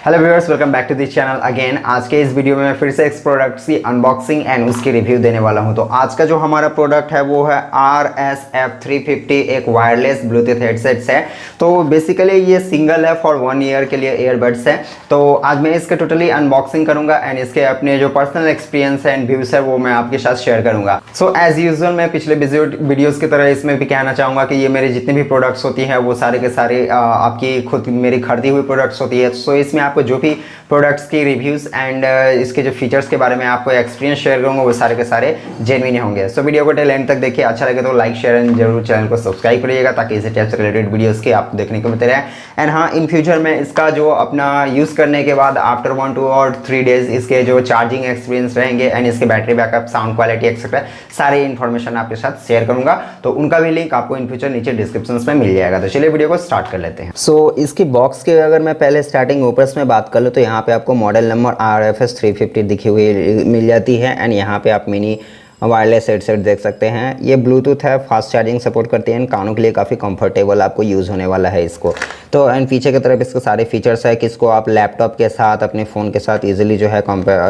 Hello viewers, welcome back to this channel again. आज के इस वीडियो में मैं फिर से इस प्रोडक्ट की अनबॉक्सिंग एंड उसकी रिव्यू देने वाला हूं। तो आज का जो हमारा प्रोडक्ट है वो है RFS 350, एक वायरलेस ब्लूटूथ हेडसेट्स है। तो बेसिकली ये सिंगल है फॉर 1 ईयर के लिए ईयरबड्स है। तो आज मैं इसके टोटली अनबॉक्सिंग करूंगा एंड इसके अपने जो पर्सनल एक्सपीरियंस एंड व्यूज है वो मैं आपके साथ शेयर करूंगा। सो एज यूजुअल मैं पिछले वीडियोज़ की तरह इसमें भी कहना चाहूँगा कि ये मेरे जितने भी प्रोडक्ट्स होती हैं वो सारे के सारे आपकी खुद मेरी खरीदी हुई प्रोडक्ट्स होती है। सो इसमें आपको जो भी प्रोडक्ट्स की रिव्यूज़ एंड इसके जो फीचर्स के बारे में आपको एक्सपीरियंस शेयर करूँगा वो सारे के सारे जेन्युइन होंगे। सो वीडियो को टेल एंड तक देखिए, अच्छा लगे तो लाइक शेयर एंड जरूर चैनल को सब्सक्राइब करिएगा ताकि इसी टाइप से रिलेटेड वीडियोज़ के आपको देखने को मिलते रहे। एंड हाँ, इन फ्यूचर में इसका जो अपना यूज़ करने के बाद आफ्टर 1, 2 और 3 डेज इसके जो चार्जिंग एक्सपीरियंस रहेंगे एंड इसके battery backup, sound quality etcetera सारी इन्फॉर्मेशन आपके साथ शेयर करूँगा। तो उनका भी लिंक आपको इन फ्यूचर नीचे डिस्क्रिप्शन में मिल जाएगा। तो चलिए वीडियो को स्टार्ट कर लेते हैं। सो इसकी बॉक्स की अगर मैं पहले स्टार्टिंग ऊपर में बात कर लूँ तो यहाँ पे आपको मॉडल नंबर RFS 350 दिखी हुई मिल जाती है। एंड यहाँ पे आप मिनी वायरलेस हेडसेट देख सकते हैं। ये ब्लूटूथ है, फास्ट चार्जिंग सपोर्ट करती है, कानों के लिए काफ़ी कंफर्टेबल आपको यूज़ होने वाला है इसको। तो एंड पीछे की तरफ इसके सारे फीचर्स है कि इसको आप लैपटॉप के साथ, अपने फ़ोन के साथ इजीली जो है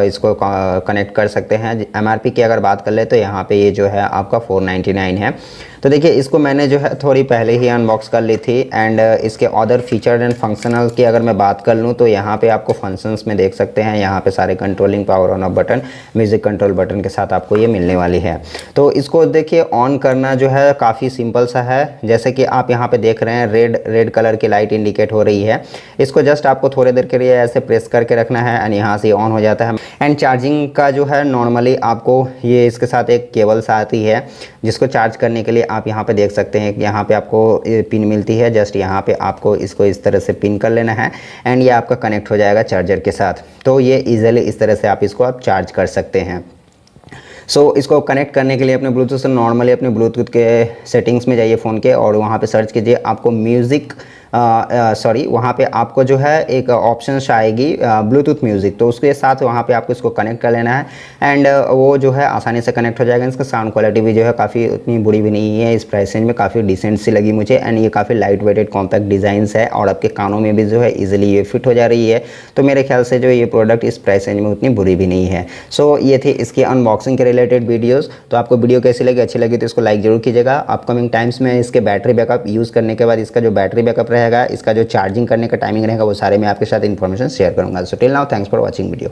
इसको कनेक्ट कर सकते हैं। MRP की अगर बात कर ले तो यहाँ पे ये जो है आपका 499 है। तो देखिए, इसको मैंने जो है थोड़ी पहले ही अनबॉक्स कर ली थी। एंड इसके अदर फीचर एंड फंक्शनल की अगर मैं बात कर लूँ तो यहाँ पे आपको फंक्शंस में देख सकते हैं, यहाँ पे सारे controlling power on off button, music control button के साथ आपको ये मिलने वाली है। तो इसको देखिए ऑन करना जो है काफ़ी सिंपल सा है। जैसे कि आप यहाँ पे देख रहे हैं रेड कलर की लाइट इंडिकेट हो रही है। इसको जस्ट आपको थोड़ी देर के लिए ऐसे प्रेस करके रखना है एंड यहाँ से ऑन हो जाता है। एंड चार्जिंग का जो है नॉर्मली आपको ये इसके साथ एक केबल्स आती है जिसको चार्ज करने के लिए आप यहाँ पे देख सकते हैं कि यहाँ पे आपको पिन मिलती है। जस्ट यहाँ पे आपको इसको इस तरह से पिन कर लेना है एंड ये आपका कनेक्ट हो जाएगा चार्जर के साथ। तो ये इजीली इस तरह से आप इसको चार्ज कर सकते हैं। सो इसको कनेक्ट करने के लिए अपने ब्लूटूथ से नॉर्मली अपने ब्लूटूथ के सेटिंग्स में जाइए फ़ोन के और वहाँ पे सर्च कीजिए, आपको म्यूज़िक वहाँ पे आपको जो है एक ऑप्शन आएगी ब्लूटूथ म्यूज़िक। तो उसके साथ वहाँ पे आपको इसको कनेक्ट कर लेना है एंड वो जो है आसानी से कनेक्ट हो जाएगा। इसका साउंड क्वालिटी भी जो है काफ़ी उतनी बुरी भी नहीं है, इस प्राइस रेंज में काफ़ी डिसेंट सी लगी मुझे। एंड ये काफ़ी लाइट वेटेड कॉम्पैक्ट डिज़ाइंस है और आपके कानों में भी जो है ईजिली ये फिट हो जा रही है। तो मेरे ख्याल से जो ये प्रोडक्ट इस प्राइस रेंज में उतनी बुरी भी नहीं है। सो ये थी इसकी अनबॉक्सिंग के रिलेटेड वीडियोज़। तो आपको वीडियो कैसी लगी, अच्छी लगी तो इसको लाइक जरूर कीजिएगा। अपकमिंग टाइम्स में इसके बैटरी बैकअप यूज़ करने के बाद इसका जो बैटरी बैकअप रहेगा, इसका जो चार्जिंग करने का टाइमिंग रहेगा वो सारे मैं आपके साथ इन्फॉर्मेशन शेयर करूंगा। So till now, thanks for watching video.